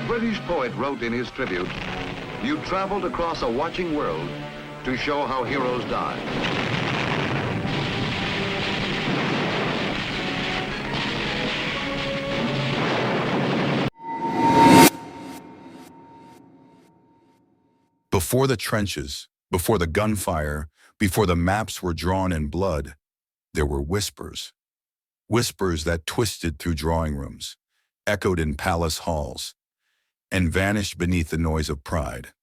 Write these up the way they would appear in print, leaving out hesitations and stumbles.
British poet wrote in his tribute, "You traveled across a watching world to show how heroes die." Before the trenches, before the gunfire, before the maps were drawn in blood, there were whispers. Whispers that twisted through drawing rooms, echoed in palace halls, and vanished beneath the noise of pride.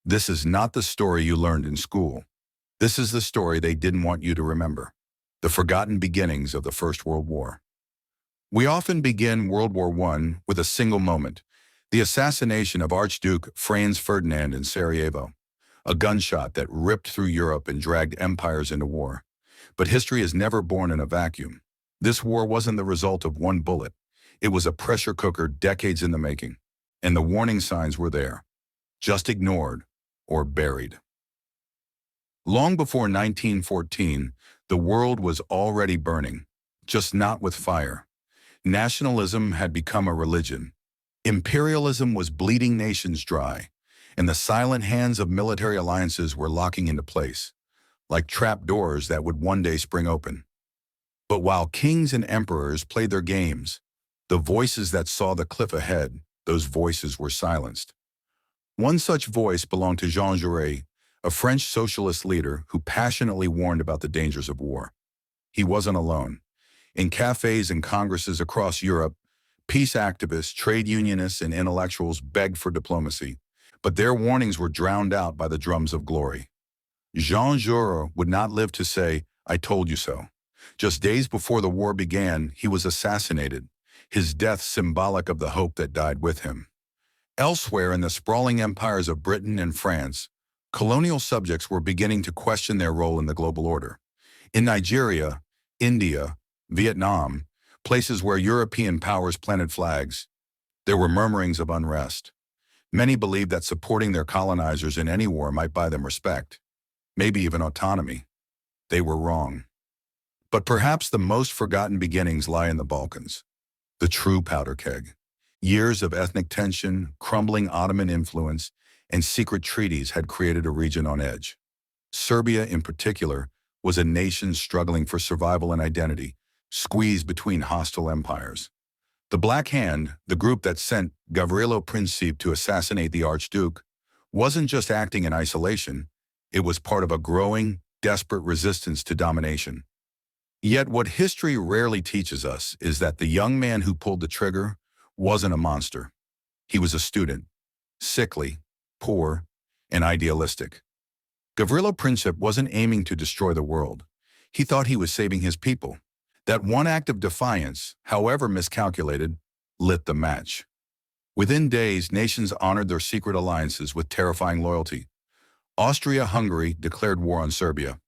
This is not the story you learned in school. This is the story they didn't want you to remember. The forgotten beginnings of the First World War. We often begin World War I with a single moment, the assassination of Archduke Franz Ferdinand in Sarajevo, a gunshot that ripped through Europe and dragged empires into war. But history is never born in a vacuum. This war wasn't the result of one bullet. It was a pressure cooker decades in the making. And the warning signs were there, just ignored or buried. Long before 1914, the world was already burning, just not with fire. Nationalism had become a religion. Imperialism was bleeding nations dry, and the silent hands of military alliances were locking into place, like trap doors that would one day spring open. But while kings and emperors played their games, the voices that saw the cliff ahead, those voices were silenced. One such voice belonged to Jean Jaurès, a French socialist leader who passionately warned about the dangers of war. He wasn't alone. In cafes and congresses across Europe, peace activists, trade unionists, and intellectuals begged for diplomacy, but their warnings were drowned out by the drums of glory. Jean Jaurès would not live to say, "I told you so." Just days before the war began, he was assassinated, his death symbolic of the hope that died with him. Elsewhere in the sprawling empires of Britain and France, colonial subjects were beginning to question their role in the global order. In Nigeria, India, Vietnam, places where European powers planted flags, there were murmurings of unrest. Many believed that supporting their colonizers in any war might buy them respect, maybe even autonomy. They were wrong. But perhaps the most forgotten beginnings lie in the Balkans, the true powder keg. Years of ethnic tension, crumbling Ottoman influence, and secret treaties had created a region on edge. Serbia, in particular, was a nation struggling for survival and identity, squeezed between hostile empires. The Black Hand, the group that sent Gavrilo Princip to assassinate the Archduke, wasn't just acting in isolation, it was part of a growing, desperate resistance to domination. Yet what history rarely teaches us is that the young man who pulled the trigger wasn't a monster. He was a student, sickly, poor, and idealistic. Gavrilo Princip wasn't aiming to destroy the world. He thought he was saving his people. That one act of defiance, however miscalculated, lit the match. Within days, nations honored their secret alliances with terrifying loyalty. Austria-Hungary declared war on Serbia.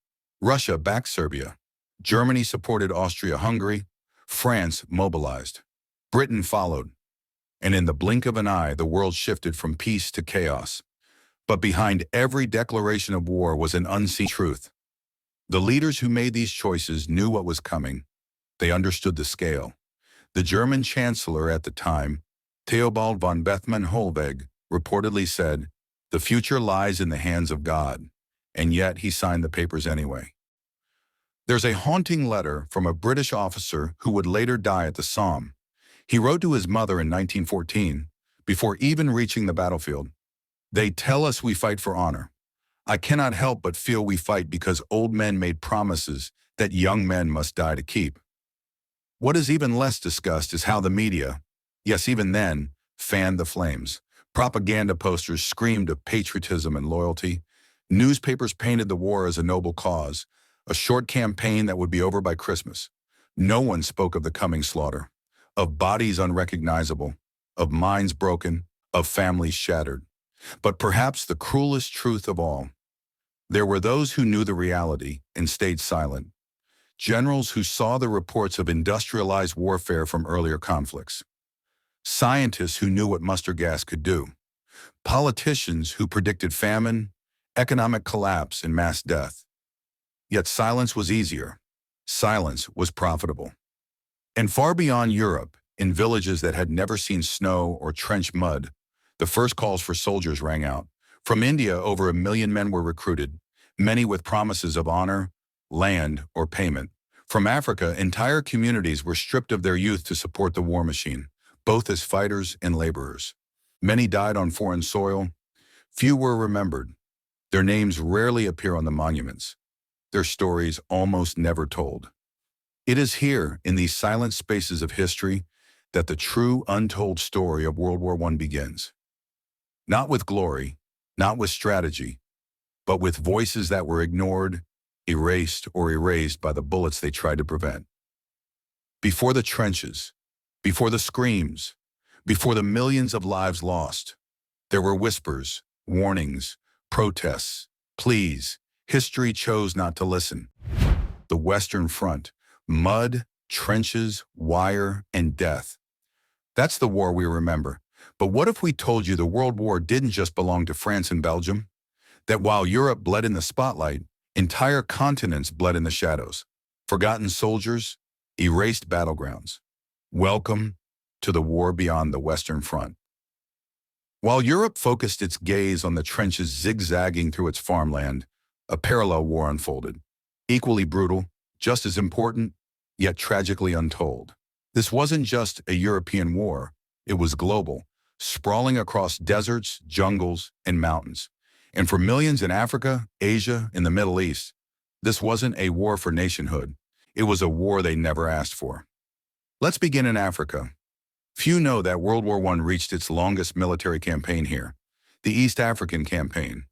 Russia backed Serbia. Germany supported Austria-Hungary. France mobilized. Britain followed. And in the blink of an eye, the world shifted from peace to chaos. But behind every declaration of war was an unseen truth. The leaders who made these choices knew what was coming. They understood the scale. The German chancellor at the time, Theobald von Bethmann-Hollweg, reportedly said, "The future lies in the hands of God," and yet he signed the papers anyway. There's a haunting letter from a British officer who would later die at the Somme. He wrote to his mother in 1914, before even reaching the battlefield. "They tell us we fight for honor. I cannot help but feel we fight because old men made promises that young men must die to keep." What is even less discussed is how the media, yes, even then, fanned the flames. Propaganda posters screamed of patriotism and loyalty. Newspapers painted the war as a noble cause, a short campaign that would be over by Christmas. No one spoke of the coming slaughter, of bodies unrecognizable, of minds broken, of families shattered. But perhaps the cruelest truth of all, there were those who knew the reality and stayed silent. Generals who saw the reports of industrialized warfare from earlier conflicts. Scientists who knew what mustard gas could do. Politicians who predicted famine, economic collapse, and mass death. Yet silence was easier. Silence was profitable. And far beyond Europe, in villages that had never seen snow or trench mud, The first calls for soldiers rang out. From India, over 1 million men were recruited, many with promises of honor, land, or payment. From Africa, entire communities were stripped of their youth to support the war machine, both as fighters and laborers. Many died on foreign soil. Few were remembered. Their names rarely appear on the monuments. Their stories almost never told. It is here, in these silent spaces of history, that the true untold story of World War I begins. Not with glory, not with strategy, but with voices that were ignored, erased, or erased by the bullets they tried to prevent. Before the trenches, before the screams, before the millions of lives lost, there were whispers, warnings, protests, pleas. History chose not to listen. The Western Front, mud, trenches, wire, and death. That's the war we remember. But what if we told you the World War didn't just belong to France and Belgium? That while Europe bled in the spotlight, entire continents bled in the shadows. Forgotten soldiers, erased battlegrounds. Welcome to the war beyond the Western Front. While Europe focused its gaze on the trenches zigzagging through its farmland, a parallel war unfolded. Equally brutal, just as important, yet tragically untold. This wasn't just a European war, it was global, sprawling across deserts, jungles, and mountains. And for millions in Africa, Asia, and the Middle East, this wasn't a war for nationhood. It was a war they never asked for. Let's begin in Africa. Few know that World War I reached its longest military campaign here, the East African Campaign.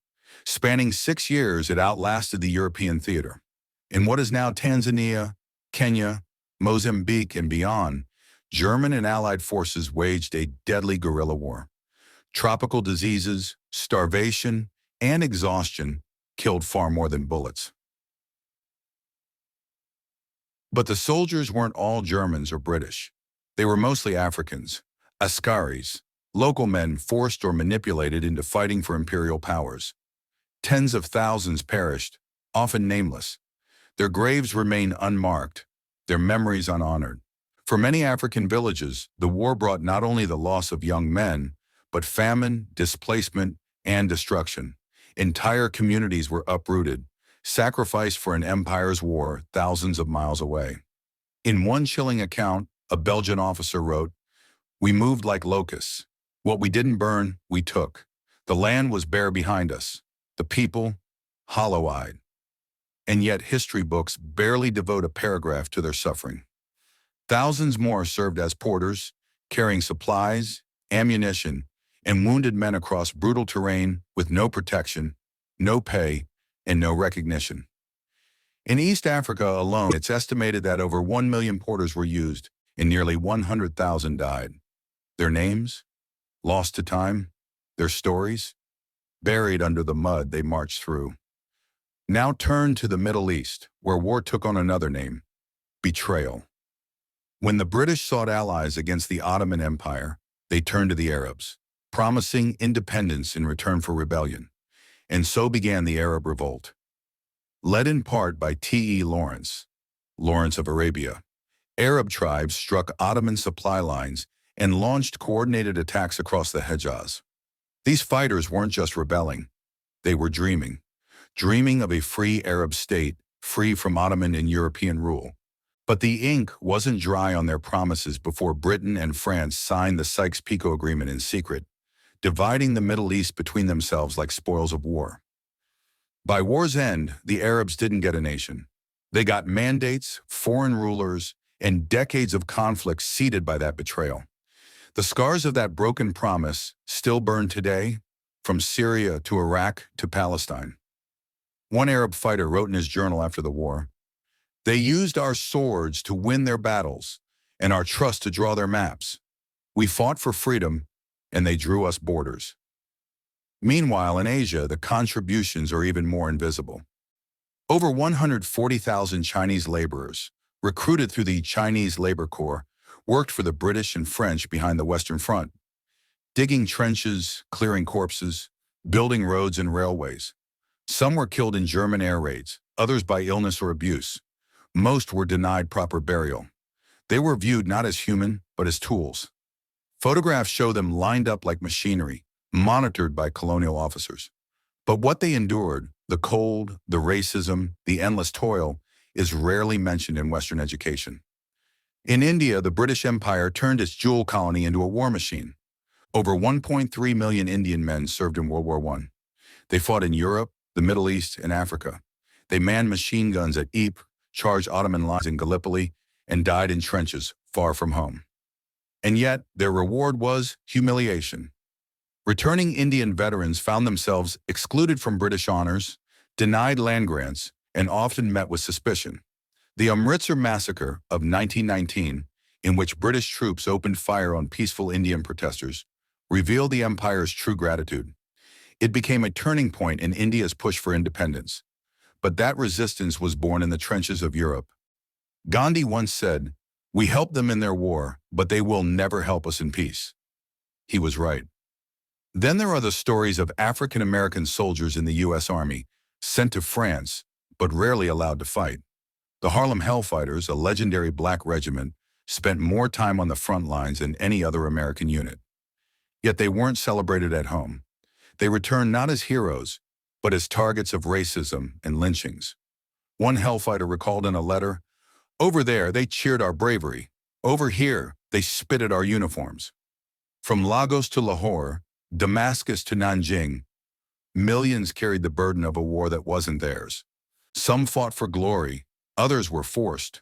Spanning 6 years, it outlasted the European theater. In what is now Tanzania, Kenya, Mozambique, and beyond, German and Allied forces waged a deadly guerrilla war. Tropical diseases, starvation, and exhaustion killed far more than bullets. But the soldiers weren't all Germans or British. They were mostly Africans, askaris, local men forced or manipulated into fighting for imperial powers. Tens of thousands perished, often nameless. Their graves remain unmarked, their memories unhonored. For many African villages, the war brought not only the loss of young men, but famine, displacement, and destruction. Entire communities were uprooted, sacrificed for an empire's war thousands of miles away. In one chilling account, a Belgian officer wrote, "We moved like locusts. What we didn't burn, we took. The land was bare behind us. The people, hollow-eyed." And yet history books barely devote a paragraph to their suffering. Thousands more served as porters, carrying supplies, ammunition, and wounded men across brutal terrain with no protection, no pay, and no recognition. In East Africa alone, it's estimated that over 1 million porters were used, and nearly 100,000 died. Their names? Lost to time? Their stories? Buried under the mud they marched through. Now turn to the Middle East, where war took on another name: betrayal. When the British sought allies against the Ottoman Empire, they turned to the Arabs, promising independence in return for rebellion. And so began the Arab Revolt. Led in part by T.E. Lawrence of Arabia, Arab tribes struck Ottoman supply lines and launched coordinated attacks across the Hejaz. These fighters weren't just rebelling, they were dreaming of a free Arab state, free from Ottoman and European rule. But the ink wasn't dry on their promises before Britain and France signed the Sykes-Picot Agreement in secret, dividing the Middle East between themselves like spoils of war. By war's end, the Arabs didn't get a nation. They got mandates, foreign rulers, and decades of conflict seeded by that betrayal. The scars of that broken promise still burn today, from Syria to Iraq to Palestine. One Arab fighter wrote in his journal after the war, "They used our swords to win their battles and our trust to draw their maps. We fought for freedom, and they drew us borders." Meanwhile, in Asia, the contributions are even more invisible. Over 140,000 Chinese laborers, recruited through the Chinese Labor Corps, worked for the British and French behind the Western Front, digging trenches, clearing corpses, building roads and railways. Some were killed in German air raids, others by illness or abuse. Most were denied proper burial. They were viewed not as human, but as tools. Photographs show them lined up like machinery, monitored by colonial officers. But what they endured, the cold, the racism, the endless toil, is rarely mentioned in Western education. In India, the British Empire turned its jewel colony into a war machine. Over 1.3 million Indian men served in World War I. They fought in Europe, the Middle East, and Africa. They manned machine guns at Ypres, charged Ottoman lines in Gallipoli, and died in trenches far from home. And yet, their reward was humiliation. Returning Indian veterans found themselves excluded from British honors, denied land grants, and often met with suspicion. The Amritsar massacre of 1919, in which British troops opened fire on peaceful Indian protesters, revealed the empire's true gratitude. It became a turning point in India's push for independence. But that resistance was born in the trenches of Europe. Gandhi once said, "We help them in their war, but they will never help us in peace." He was right. Then there are the stories of African American soldiers in the U.S. Army, sent to France, but rarely allowed to fight. The Harlem Hellfighters, a legendary black regiment, spent more time on the front lines than any other American unit. Yet they weren't celebrated at home. They returned not as heroes, but as targets of racism and lynchings. One Hellfighter recalled in a letter, "Over there, they cheered our bravery. Over here, they spit at our uniforms." From Lagos to Lahore, Damascus to Nanjing, millions carried the burden of a war that wasn't theirs. Some fought for glory, others were forced.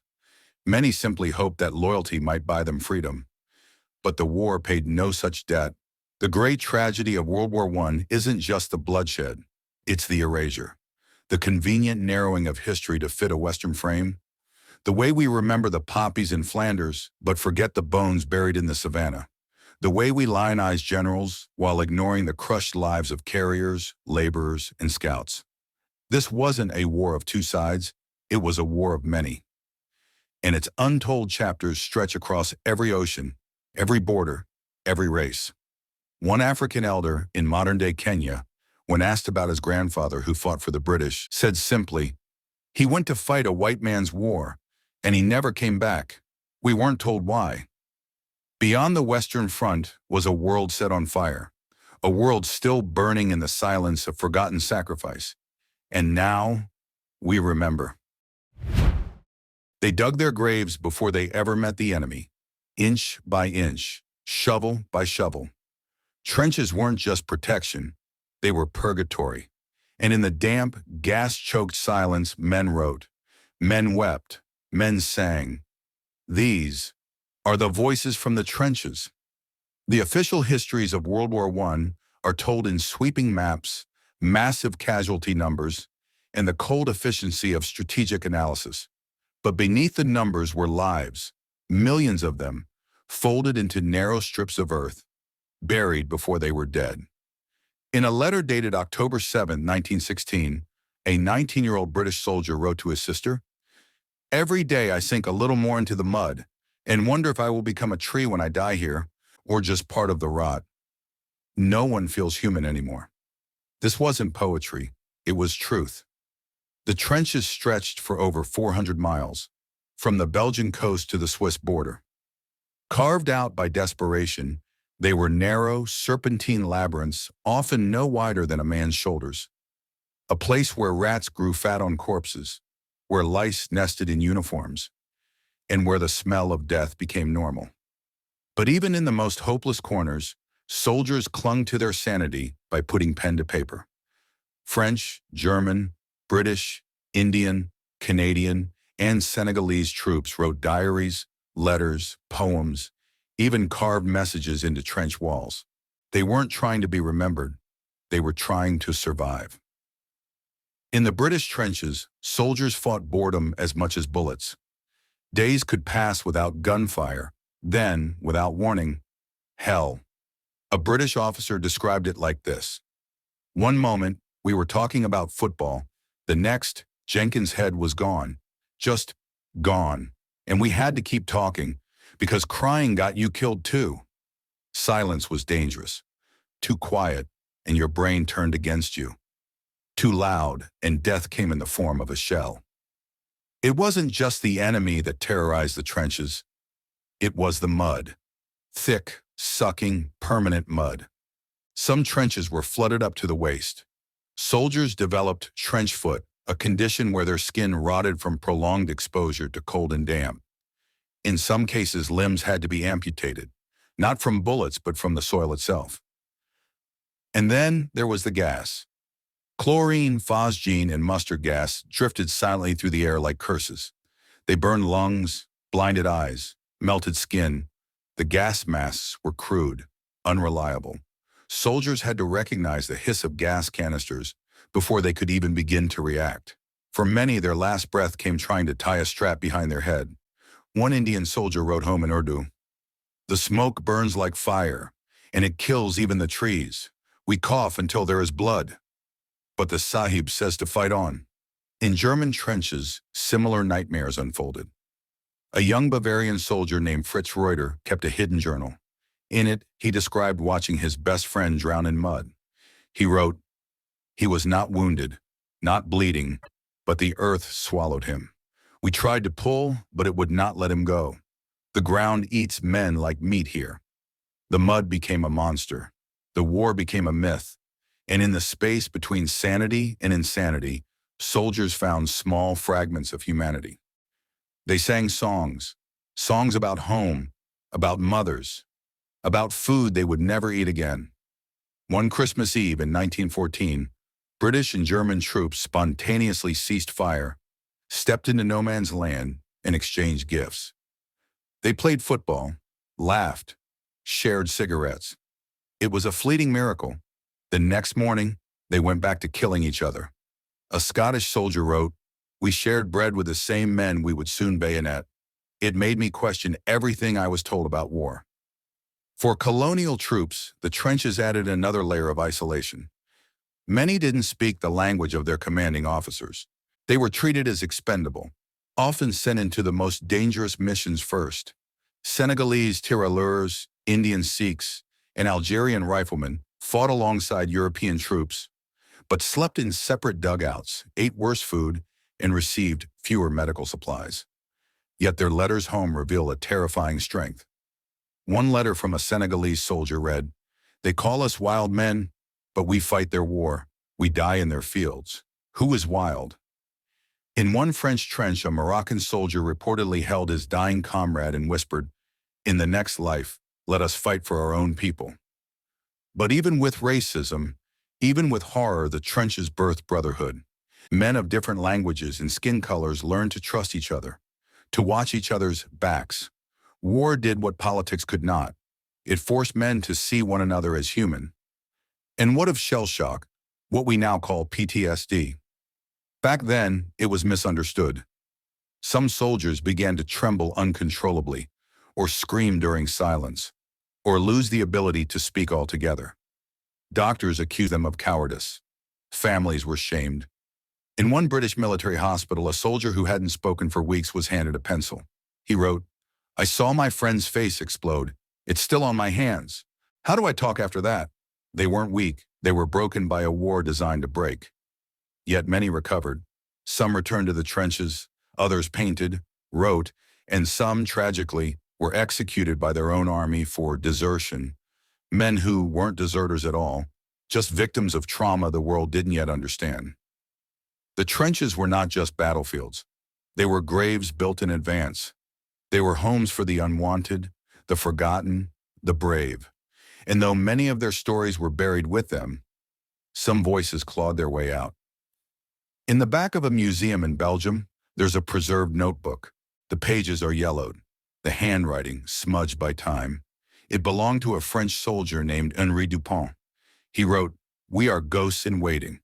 Many simply hoped that loyalty might buy them freedom. But the war paid no such debt. The great tragedy of World War I isn't just the bloodshed, it's the erasure. The convenient narrowing of history to fit a Western frame. The way we remember the poppies in Flanders, but forget the bones buried in the savannah. The way we lionize generals while ignoring the crushed lives of carriers, laborers, and scouts. This wasn't a war of two sides, it was a war of many. And its untold chapters stretch across every ocean, every border, every race. One African elder in modern-day Kenya, when asked about his grandfather who fought for the British, said simply, "He went to fight a white man's war, and he never came back. We weren't told why." Beyond the Western Front was a world set on fire, a world still burning in the silence of forgotten sacrifice. And now, we remember. They dug their graves before they ever met the enemy, inch by inch, shovel by shovel. Trenches weren't just protection, they were purgatory. And in the damp, gas-choked silence, men wrote, men wept, men sang. These are the voices from the trenches. The official histories of World War I are told in sweeping maps, massive casualty numbers, and the cold efficiency of strategic analysis. But beneath the numbers were lives, millions of them, folded into narrow strips of earth, buried before they were dead. In a letter dated October 7, 1916, a 19-year-old British soldier wrote to his sister, "Every day I sink a little more into the mud and wonder if I will become a tree when I die here, or just part of the rot. No one feels human anymore." This wasn't poetry, it was truth. The trenches stretched for over 400 miles, from the Belgian coast to the Swiss border. Carved out by desperation, they were narrow, serpentine labyrinths, often no wider than a man's shoulders. A place where rats grew fat on corpses, where lice nested in uniforms, and where the smell of death became normal. But even in the most hopeless corners, soldiers clung to their sanity by putting pen to paper. French, German, British, Indian, Canadian, and Senegalese troops wrote diaries, letters, poems, even carved messages into trench walls. They weren't trying to be remembered, they were trying to survive. In the British trenches, soldiers fought boredom as much as bullets. Days could pass without gunfire, then, without warning, hell. A British officer described it like this. "One moment, we were talking about football. The next, Jenkins' head was gone. Just gone. And we had to keep talking, because crying got you killed too." Silence was dangerous. Too quiet, and your brain turned against you. Too loud, and death came in the form of a shell. It wasn't just the enemy that terrorized the trenches. It was the mud. Thick, sucking, permanent mud. Some trenches were flooded up to the waist. Soldiers developed trench foot, a condition where their skin rotted from prolonged exposure to cold and damp. In some cases, limbs had to be amputated, not from bullets, but from the soil itself. And then there was the gas. Chlorine, phosgene, and mustard gas drifted silently through the air like curses. They burned lungs, blinded eyes, melted skin. The gas masks were crude, unreliable. Soldiers had to recognize the hiss of gas canisters before they could even begin to react. For many, their last breath came trying to tie a strap behind their head. One Indian soldier wrote home in Urdu, "The smoke burns like fire, and it kills even the trees. We cough until there is blood. But the Sahib says to fight on." In German trenches, similar nightmares unfolded. A young Bavarian soldier named Fritz Reuter kept a hidden journal. In it, he described watching his best friend drown in mud. He wrote, "He was not wounded, not bleeding, but the earth swallowed him. We tried to pull, but it would not let him go. The ground eats men like meat here." The mud became a monster. The war became a myth. And in the space between sanity and insanity, soldiers found small fragments of humanity. They sang songs about home, about mothers, about food they would never eat again. One Christmas Eve in 1914, British and German troops spontaneously ceased fire, stepped into no man's land, and exchanged gifts. They played football, laughed, shared cigarettes. It was a fleeting miracle. The next morning, they went back to killing each other. A Scottish soldier wrote, "We shared bread with the same men we would soon bayonet. It made me question everything I was told about war." For colonial troops, the trenches added another layer of isolation. Many didn't speak the language of their commanding officers. They were treated as expendable, often sent into the most dangerous missions first. Senegalese tirailleurs, Indian Sikhs, and Algerian riflemen fought alongside European troops, but slept in separate dugouts, ate worse food, and received fewer medical supplies. Yet their letters home reveal a terrifying strength. One letter from a Senegalese soldier read, "They call us wild men, but we fight their war. We die in their fields. Who is wild?" In one French trench, a Moroccan soldier reportedly held his dying comrade and whispered, "In the next life, let us fight for our own people." But even with racism, even with horror, the trenches birthed brotherhood. Men of different languages and skin colors learned to trust each other, to watch each other's backs. War did what politics could not. It forced men to see one another as human. And what of shell shock, what we now call PTSD? Back then, it was misunderstood. Some soldiers began to tremble uncontrollably, or scream during silence, or lose the ability to speak altogether. Doctors accused them of cowardice. Families were shamed. In one British military hospital, a soldier who hadn't spoken for weeks was handed a pencil. He wrote, "I saw my friend's face explode. It's still on my hands. How do I talk after that?" They weren't weak. They were broken by a war designed to break. Yet many recovered. Some returned to the trenches, others painted, wrote, and some, tragically, were executed by their own army for desertion. Men who weren't deserters at all, just victims of trauma the world didn't yet understand. The trenches were not just battlefields. They were graves built in advance. They were homes for the unwanted, the forgotten, the brave. And though many of their stories were buried with them, some voices clawed their way out. In the back of a museum in Belgium, there's a preserved notebook. The pages are yellowed, the handwriting smudged by time. It belonged to a French soldier named Henri Dupont. He wrote, "We are ghosts in waiting.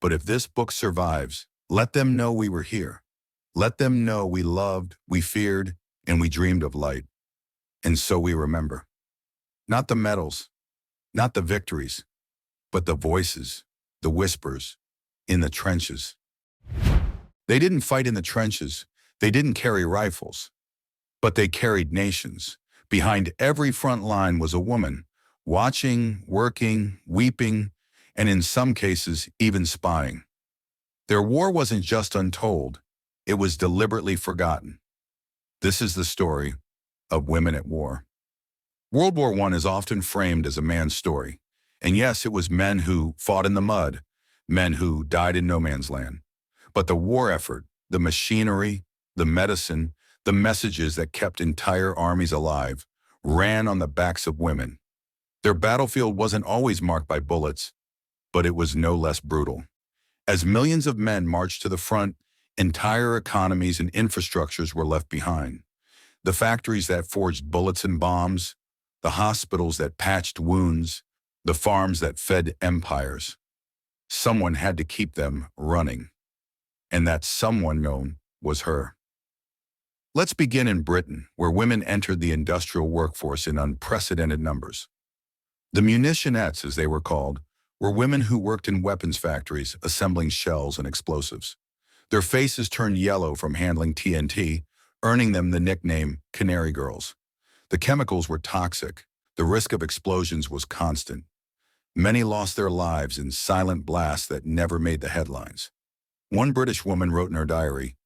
But if this book survives, let them know we were here. Let them know we loved, we feared, and we dreamed of light. And so we remember. Not the medals, not the victories, but the voices, the whispers, in the trenches." They didn't fight in the trenches. They didn't carry rifles. But they carried nations. Behind every front line was a woman, watching, working, weeping, and in some cases, even spying. Their war wasn't just untold. It was deliberately forgotten. This is the story of women at war. World War I is often framed as a man's story. And yes, it was men who fought in the mud, men who died in no man's land. But the war effort, the machinery, the medicine, the messages that kept entire armies alive, ran on the backs of women. Their battlefield wasn't always marked by bullets, but it was no less brutal. As millions of men marched to the front, entire economies and infrastructures were left behind. The factories that forged bullets and bombs, the hospitals that patched wounds, the farms that fed empires. Someone had to keep them running. And that someone known was her. Let's begin in Britain, where women entered the industrial workforce in unprecedented numbers. The munitionettes, as they were called, were women who worked in weapons factories, assembling shells and explosives. Their faces turned yellow from handling TNT, earning them the nickname Canary Girls. The chemicals were toxic. The risk of explosions was constant. Many lost their lives in silent blasts that never made the headlines. One British woman wrote in her diary,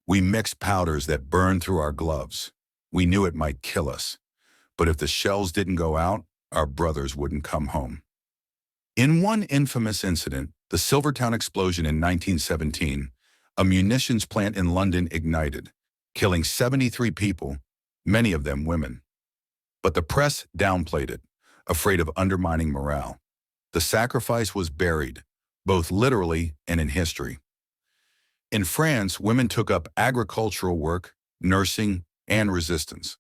"We mixed powders that burned through our gloves. We knew it might kill us. But if the shells didn't go out, our brothers wouldn't come home." In one infamous incident, the Silvertown explosion in 1917, a munitions plant in London ignited, killing 73 people, many of them women. But the press downplayed it, afraid of undermining morale. The sacrifice was buried, both literally and in history. In France, women took up agricultural work, nursing, and resistance.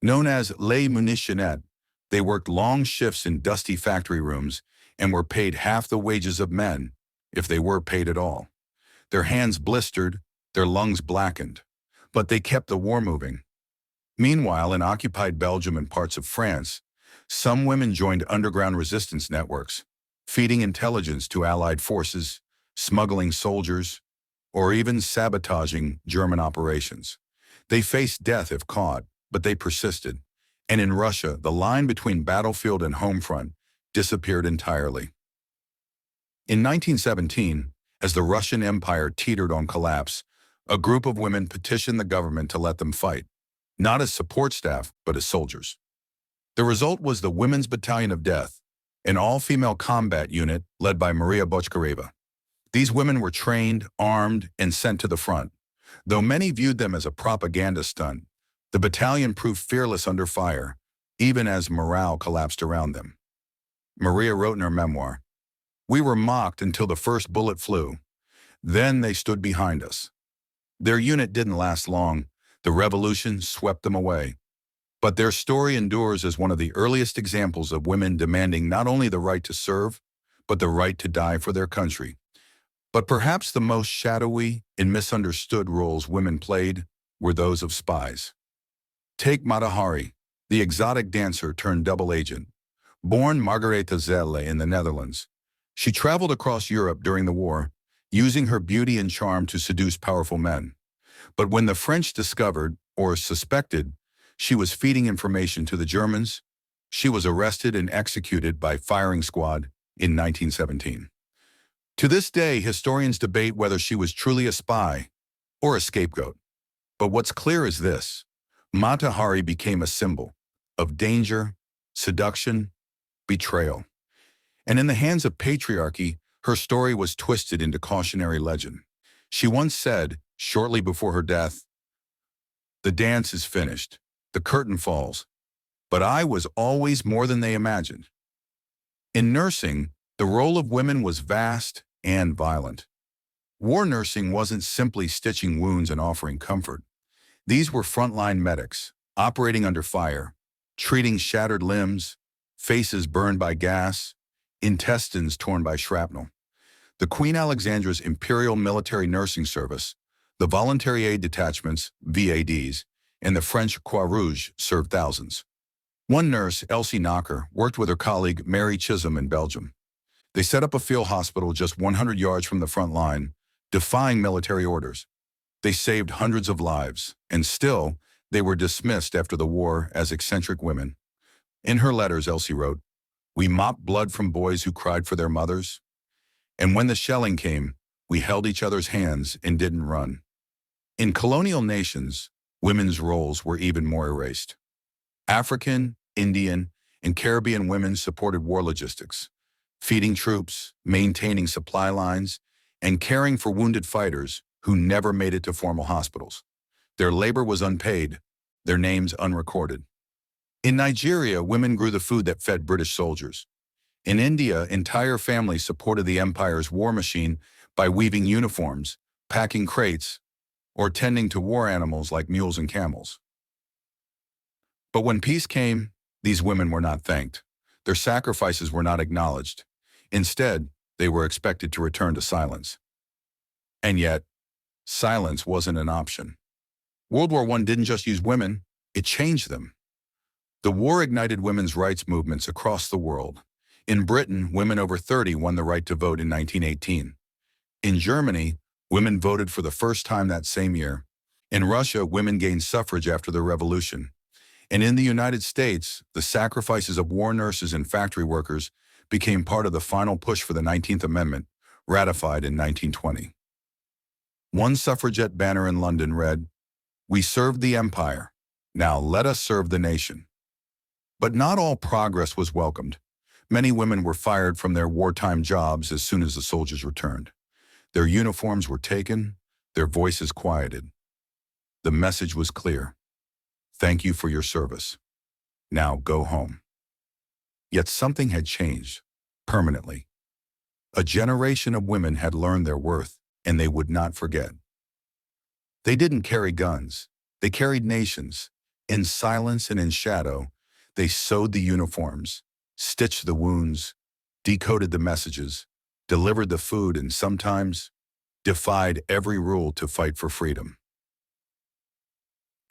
Known as les munitionnettes, they worked long shifts in dusty factory rooms and were paid half the wages of men, if they were paid at all. Their hands blistered, their lungs blackened, but they kept the war moving. Meanwhile, in occupied Belgium and parts of France, some women joined underground resistance networks, feeding intelligence to Allied forces, smuggling soldiers, or even sabotaging German operations. They faced death if caught, but they persisted. And in Russia, the line between battlefield and home front disappeared entirely. In 1917, as the Russian Empire teetered on collapse, a group of women petitioned the government to let them fight, not as support staff, but as soldiers. The result was the Women's Battalion of Death, an all-female combat unit led by Maria Bochkareva. These women were trained, armed, and sent to the front. Though many viewed them as a propaganda stunt, the battalion proved fearless under fire, even as morale collapsed around them. Maria wrote in her memoir, "We were mocked until the first bullet flew. Then they stood behind us. Their unit didn't last long. The revolution swept them away. But their story endures as one of the earliest examples of women demanding not only the right to serve, but the right to die for their country." But perhaps the most shadowy and misunderstood roles women played were those of spies. Take Mata Hari, the exotic dancer turned double agent. Born Margaretha Zelle in the Netherlands, she traveled across Europe during the war, using her beauty and charm to seduce powerful men. But when the French discovered, or suspected, she was feeding information to the Germans, she was arrested and executed by firing squad in 1917. To this day, historians debate whether she was truly a spy or a scapegoat. But what's clear is this: Mata Hari became a symbol of danger, seduction, betrayal. And in the hands of patriarchy, her story was twisted into cautionary legend. She once said, shortly before her death, "The dance is finished, the curtain falls, but I was always more than they imagined." In nursing, the role of women was vast and violent. War nursing wasn't simply stitching wounds and offering comfort. These were frontline medics, operating under fire, treating shattered limbs, faces burned by gas, intestines torn by shrapnel. The Queen Alexandra's Imperial Military Nursing Service, the Voluntary Aid Detachments, VADs, and the French Croix Rouge served thousands. One nurse, Elsie Knocker, worked with her colleague Mary Chisholm in Belgium. They set up a field hospital just 100 yards from the front line, defying military orders. They saved hundreds of lives, and still, they were dismissed after the war as eccentric women. In her letters, Elsie wrote, "We mopped blood from boys who cried for their mothers. And when the shelling came, we held each other's hands and didn't run." In colonial nations, women's roles were even more erased. African, Indian, and Caribbean women supported war logistics, feeding troops, maintaining supply lines, and caring for wounded fighters who never made it to formal hospitals. Their labor was unpaid, their names unrecorded. In Nigeria, women grew the food that fed British soldiers. In India, entire families supported the empire's war machine by weaving uniforms, packing crates, or tending to war animals like mules and camels. But when peace came, these women were not thanked. Their sacrifices were not acknowledged. Instead, they were expected to return to silence. And yet, silence wasn't an option. World War I didn't just use women, it changed them. The war ignited women's rights movements across the world. In Britain, women over 30 won the right to vote in 1918. In Germany, women voted for the first time that same year. In Russia, women gained suffrage after the revolution. And in the United States, the sacrifices of war nurses and factory workers became part of the final push for the 19th Amendment, ratified in 1920. One suffragette banner in London read, "We served the empire. Now let us serve the nation." But not all progress was welcomed. Many women were fired from their wartime jobs as soon as the soldiers returned. Their uniforms were taken, their voices quieted. The message was clear. Thank you for your service. Now go home. Yet something had changed, permanently. A generation of women had learned their worth, and they would not forget. They didn't carry guns. They carried nations. In silence and in shadow, they sewed the uniforms, stitched the wounds, decoded the messages, delivered the food, and sometimes defied every rule to fight for freedom.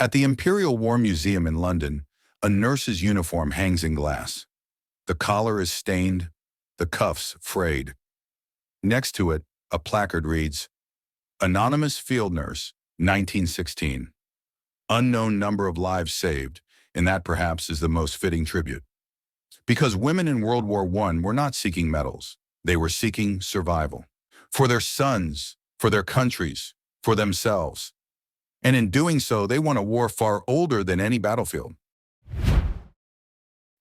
At the Imperial War Museum in London, a nurse's uniform hangs in glass. The collar is stained, the cuffs frayed. Next to it, a placard reads, "Anonymous Field Nurse, 1916. Unknown number of lives saved," and that perhaps is the most fitting tribute. Because women in World War I were not seeking medals, they were seeking survival. For their sons, for their countries, for themselves. And in doing so, they won a war far older than any battlefield.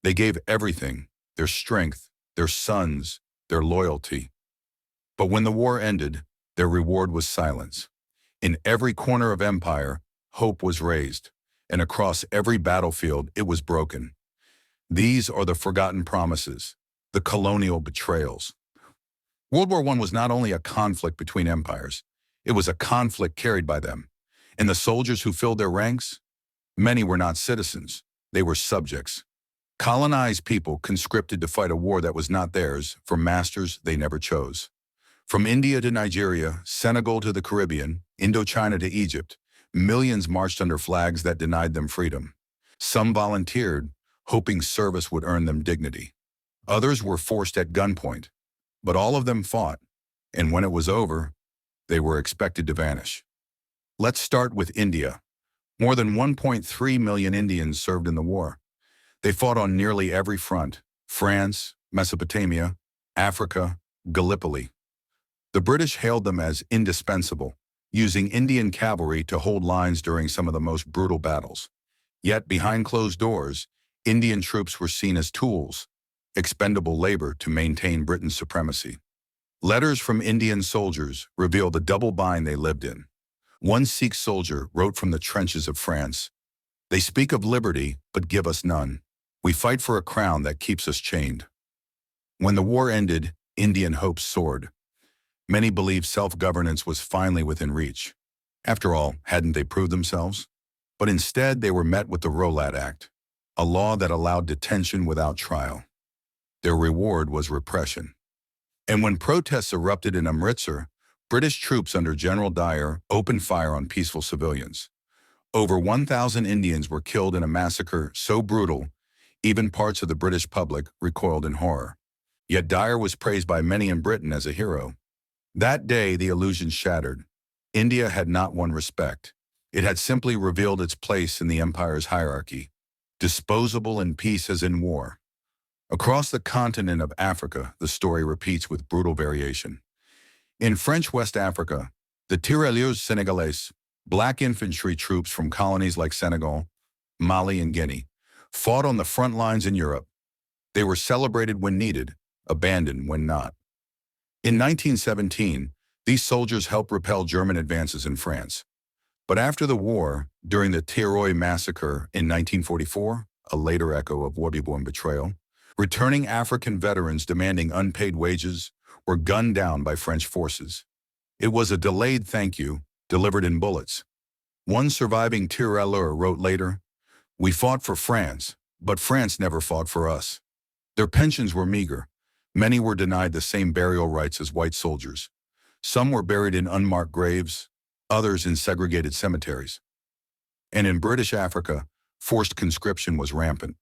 They gave everything, their strength, their sons, their loyalty. But when the war ended, their reward was silence. In every corner of empire, hope was raised, and across every battlefield, it was broken. These are the forgotten promises, the colonial betrayals. World War I was not only a conflict between empires, it was a conflict carried by them. And the soldiers who filled their ranks, many were not citizens, they were subjects. Colonized people conscripted to fight a war that was not theirs for masters they never chose. From India to Nigeria, Senegal to the Caribbean, Indochina to Egypt, millions marched under flags that denied them freedom. Some volunteered, hoping service would earn them dignity. Others were forced at gunpoint, but all of them fought, and when it was over, they were expected to vanish. Let's start with India. More than 1.3 million Indians served in the war. They fought on nearly every front: France, Mesopotamia, Africa, Gallipoli. The British hailed them as indispensable, using Indian cavalry to hold lines during some of the most brutal battles. Yet behind closed doors, Indian troops were seen as tools, expendable labor to maintain Britain's supremacy. Letters from Indian soldiers reveal the double bind they lived in. One Sikh soldier wrote from the trenches of France, "They speak of liberty, but give us none. We fight for a crown that keeps us chained." When the war ended, Indian hopes soared. Many believed self-governance was finally within reach. After all, hadn't they proved themselves? But instead, they were met with the Rowlatt Act, a law that allowed detention without trial. Their reward was repression. And when protests erupted in Amritsar, British troops under General Dyer opened fire on peaceful civilians. Over 1,000 Indians were killed in a massacre so brutal, even parts of the British public recoiled in horror. Yet Dyer was praised by many in Britain as a hero. That day, the illusion shattered. India had not won respect. It had simply revealed its place in the empire's hierarchy, disposable in peace as in war. Across the continent of Africa, the story repeats with brutal variation. In French West Africa, the tirailleurs sénégalais, black infantry troops from colonies like Senegal, Mali, and Guinea, fought on the front lines in Europe. They were celebrated when needed, abandoned when not. In 1917, these soldiers helped repel German advances in France. But after the war, during the Terreuil massacre in 1944, a later echo of waterborne betrayal, returning African veterans demanding unpaid wages were gunned down by French forces. It was a delayed thank you, delivered in bullets. One surviving tirailleur wrote later, "We fought for France, but France never fought for us." Their pensions were meager. Many were denied the same burial rights as white soldiers. Some were buried in unmarked graves, others in segregated cemeteries. And in British Africa, forced conscription was rampant.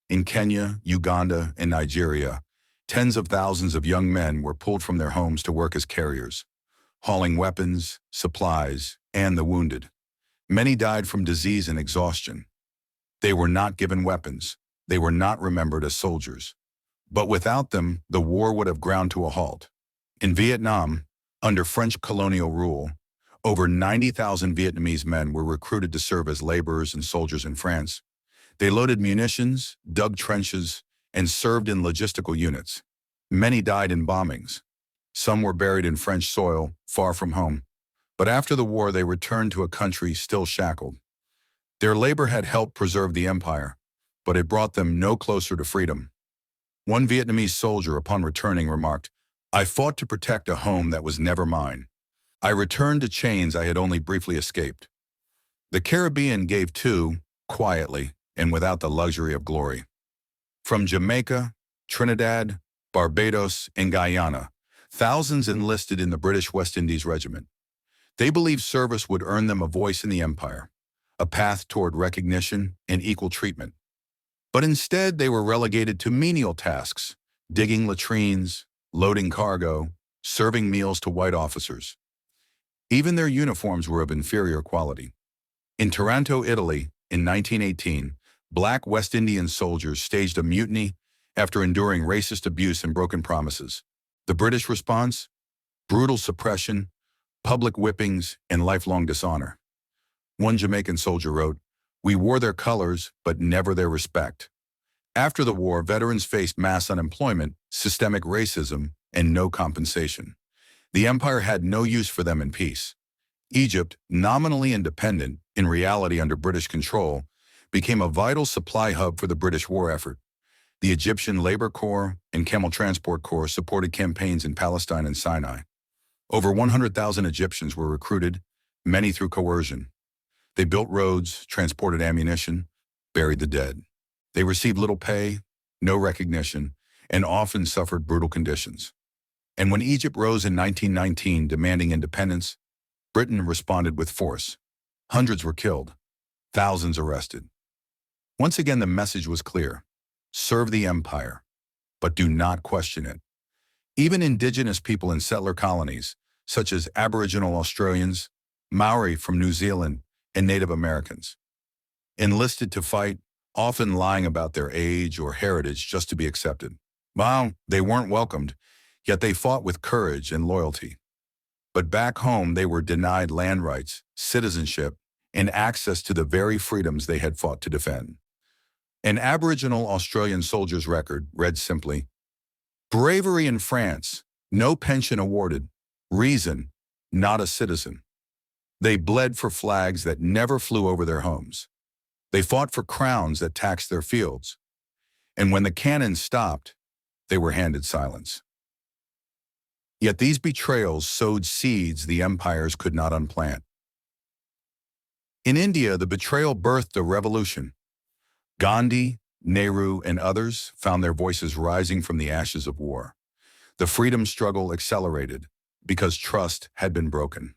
In Kenya, Uganda, and Nigeria, tens of thousands of young men were pulled from their homes to work as carriers, hauling weapons, supplies, and the wounded. Many died from disease and exhaustion. They were not given weapons. They were not remembered as soldiers. But without them, the war would have ground to a halt. In Vietnam, under French colonial rule, over 90,000 Vietnamese men were recruited to serve as laborers and soldiers in France. They loaded munitions, dug trenches, and served in logistical units. Many died in bombings. Some were buried in French soil, far from home. But after the war, they returned to a country still shackled. Their labor had helped preserve the empire, but it brought them no closer to freedom. One Vietnamese soldier, upon returning, remarked, "I fought to protect a home that was never mine. I returned to chains I had only briefly escaped." The Caribbean gave too, quietly, and without the luxury of glory. From Jamaica, Trinidad, Barbados, and Guyana, thousands enlisted in the British West Indies Regiment. They believed service would earn them a voice in the empire, a path toward recognition and equal treatment. But instead, they were relegated to menial tasks, digging latrines, loading cargo, serving meals to white officers. Even their uniforms were of inferior quality. In Taranto, Italy, in 1918, Black West Indian soldiers staged a mutiny after enduring racist abuse and broken promises. The British response? Brutal suppression, public whippings, and lifelong dishonor. One Jamaican soldier wrote, "We wore their colors, but never their respect." After the war, veterans faced mass unemployment, systemic racism, and no compensation. The empire had no use for them in peace. Egypt, nominally independent, in reality under British control, became a vital supply hub for the British war effort. The Egyptian Labor Corps and Camel Transport Corps supported campaigns in Palestine and Sinai. Over 100,000 Egyptians were recruited, many through coercion. They built roads, transported ammunition, buried the dead. They received little pay, no recognition, and often suffered brutal conditions. And when Egypt rose in 1919 demanding independence, Britain responded with force. Hundreds were killed, thousands arrested. Once again, the message was clear: serve the empire, but do not question it. Even indigenous people in settler colonies, such as Aboriginal Australians, Maori from New Zealand, and Native Americans, enlisted to fight, often lying about their age or heritage just to be accepted. Well, they weren't welcomed, yet they fought with courage and loyalty. But back home, they were denied land rights, citizenship, and access to the very freedoms they had fought to defend. An Aboriginal Australian soldier's record read simply, "Bravery in France, no pension awarded. Reason, not a citizen." They bled for flags that never flew over their homes. They fought for crowns that taxed their fields. And when the cannon stopped, they were handed silence. Yet these betrayals sowed seeds the empires could not unplant. In India, the betrayal birthed a revolution. Gandhi, Nehru, and others found their voices rising from the ashes of war. The freedom struggle accelerated because trust had been broken.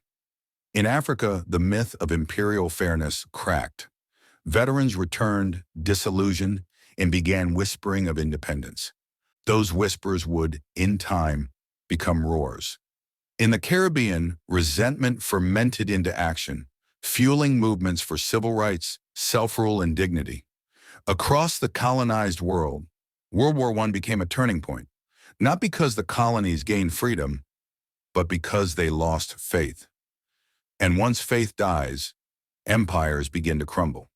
In Africa, the myth of imperial fairness cracked. Veterans returned, disillusioned, and began whispering of independence. Those whispers would, in time, become roars. In the Caribbean, resentment fermented into action, fueling movements for civil rights, self-rule, and dignity. Across the colonized world, World War I became a turning point, not because the colonies gained freedom, but because they lost faith. And once faith dies, empires begin to crumble.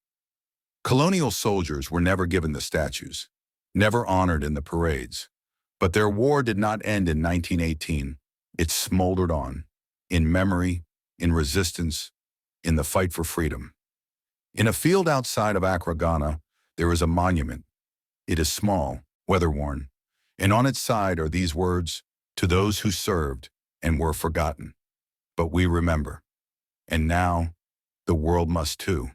Colonial soldiers were never given the statues, never honored in the parades. But their war did not end in 1918. It smoldered on, in memory, in resistance, in the fight for freedom. In a field outside of Accra, Ghana, there is a monument. It is small, weather-worn, and on its side are these words, "To those who served and were forgotten. But we remember. And now, the world must too."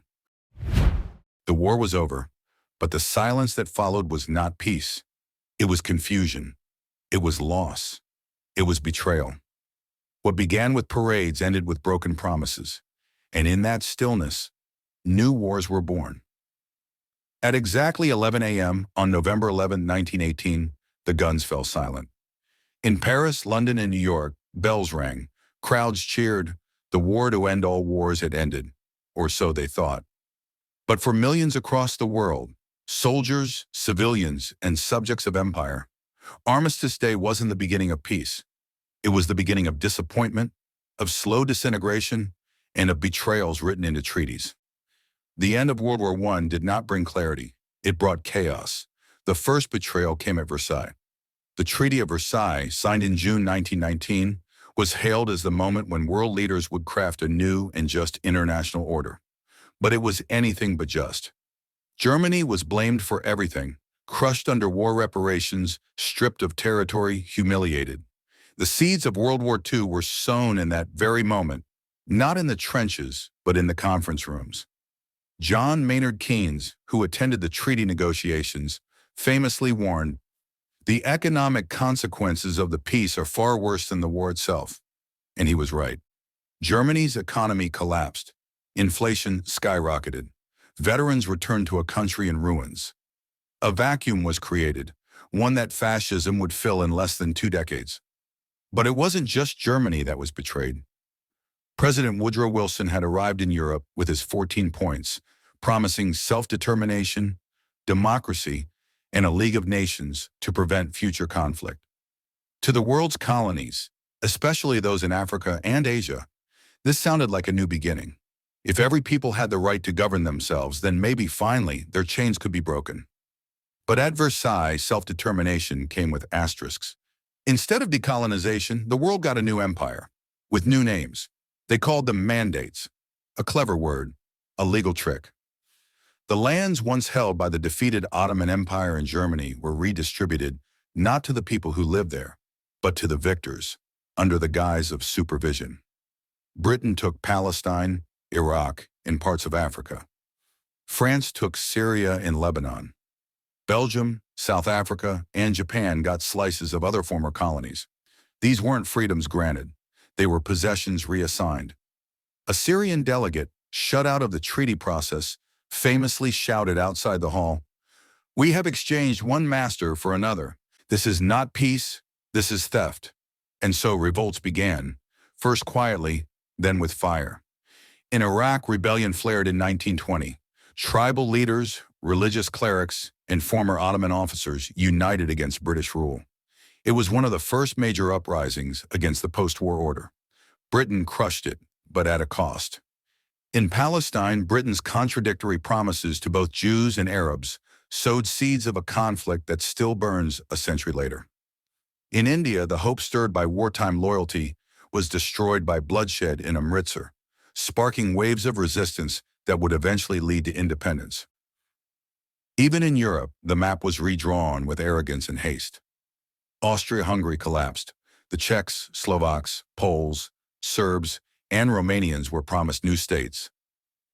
The war was over, but the silence that followed was not peace. It was confusion. It was loss. It was betrayal. What began with parades ended with broken promises. And in that stillness, new wars were born. At exactly 11 a.m. on November 11, 1918, the guns fell silent. In Paris, London, and New York, bells rang. Crowds cheered. The war to end all wars had ended, or so they thought. But for millions across the world, soldiers, civilians, and subjects of empire, Armistice Day wasn't the beginning of peace. It was the beginning of disappointment, of slow disintegration, and of betrayals written into treaties. The end of World War I did not bring clarity. It brought chaos. The first betrayal came at Versailles. The Treaty of Versailles, signed in June 1919, was hailed as the moment when world leaders would craft a new and just international order. But it was anything but just. Germany was blamed for everything, crushed under war reparations, stripped of territory, humiliated. The seeds of World War II were sown in that very moment, not in the trenches, but in the conference rooms. John Maynard Keynes, who attended the treaty negotiations, famously warned, "The economic consequences of the peace are far worse than the war itself." And he was right. Germany's economy collapsed. Inflation skyrocketed. Veterans returned to a country in ruins. A vacuum was created, one that fascism would fill in less than 2 decades. But it wasn't just Germany that was betrayed. President Woodrow Wilson had arrived in Europe with his 14 points, promising self-determination, democracy, and a League of Nations to prevent future conflict. To the world's colonies, especially those in Africa and Asia, this sounded like a new beginning. If every people had the right to govern themselves, then maybe finally their chains could be broken. But at Versailles, self-determination came with asterisks. Instead of decolonization, the world got a new empire, with new names. They called them mandates, a clever word, a legal trick. The lands once held by the defeated Ottoman Empire in Germany were redistributed not to the people who lived there, but to the victors, under the guise of supervision. Britain took Palestine, Iraq, and parts of Africa. France took Syria and Lebanon. Belgium, South Africa, and Japan got slices of other former colonies. These weren't freedoms granted. They were possessions reassigned. A Syrian delegate, shut out of the treaty process, famously shouted outside the hall, "We have exchanged one master for another. This is not peace, this is theft." And so revolts began, first quietly, then with fire. In Iraq, rebellion flared in 1920. Tribal leaders, religious clerics, and former Ottoman officers united against British rule. It was one of the first major uprisings against the post-war order. Britain crushed it, but at a cost. In Palestine, Britain's contradictory promises to both Jews and Arabs sowed seeds of a conflict that still burns a century later. In India, the hope stirred by wartime loyalty was destroyed by bloodshed in Amritsar, sparking waves of resistance that would eventually lead to independence. Even in Europe, the map was redrawn with arrogance and haste. Austria-Hungary collapsed. The Czechs, Slovaks, Poles, Serbs, and Romanians were promised new states.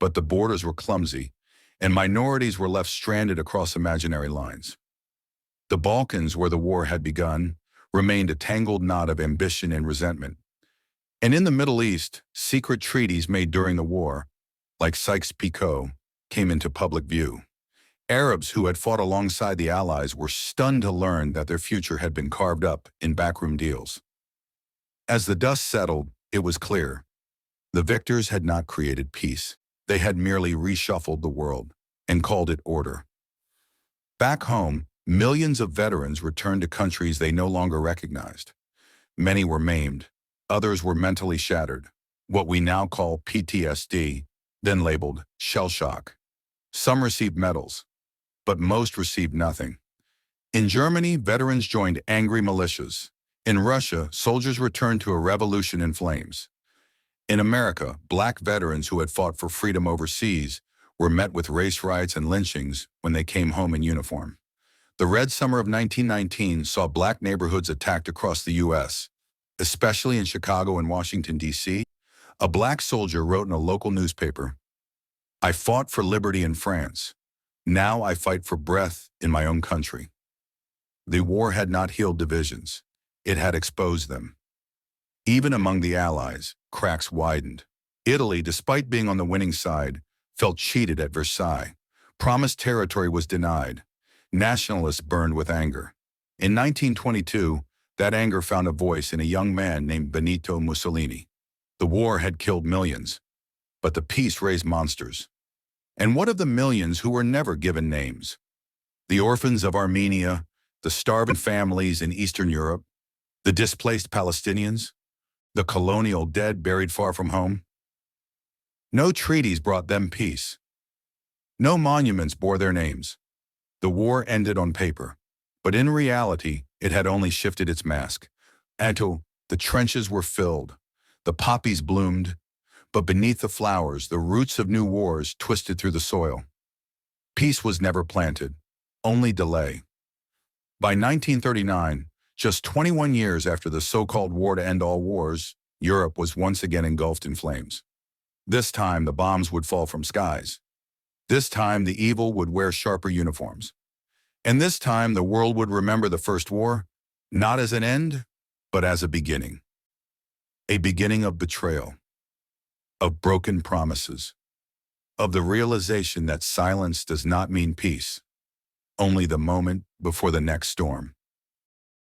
But the borders were clumsy, and minorities were left stranded across imaginary lines. The Balkans, where the war had begun, remained a tangled knot of ambition and resentment. And in the Middle East, secret treaties made during the war, like Sykes-Picot, came into public view. Arabs who had fought alongside the Allies were stunned to learn that their future had been carved up in backroom deals. As the dust settled, it was clear. The victors had not created peace. They had merely reshuffled the world and called it order. Back home, millions of veterans returned to countries they no longer recognized. Many were maimed. Others were mentally shattered, what we now call PTSD, then labeled shell shock. Some received medals, but most received nothing. In Germany, veterans joined angry militias. In Russia, soldiers returned to a revolution in flames. In America, black veterans who had fought for freedom overseas were met with race riots and lynchings when they came home in uniform. The Red Summer of 1919 saw black neighborhoods attacked across the U.S., especially in Chicago and Washington, D.C. A black soldier wrote in a local newspaper, "I fought for liberty in France. Now I fight for breath in my own country." The war had not healed divisions. It had exposed them. Even among the Allies, cracks widened. Italy, despite being on the winning side, felt cheated at Versailles. Promised territory was denied. Nationalists burned with anger. In 1922, that anger found a voice in a young man named Benito Mussolini. The war had killed millions, but the peace raised monsters. And what of the millions who were never given names? The orphans of Armenia, the starving families in Eastern Europe, the displaced Palestinians, the colonial dead buried far from home? No treaties brought them peace. No monuments bore their names. The war ended on paper, but in reality, it had only shifted its mask. Until the trenches were filled, the poppies bloomed, but beneath the flowers, the roots of new wars twisted through the soil. Peace was never planted, only delay. By 1939, just 21 years after the so-called war to end all wars, Europe was once again engulfed in flames. This time, the bombs would fall from skies. This time, the evil would wear sharper uniforms. And this time, the world would remember the First War, not as an end, but as a beginning. A beginning of betrayal, of broken promises, of the realization that silence does not mean peace, only the moment before the next storm.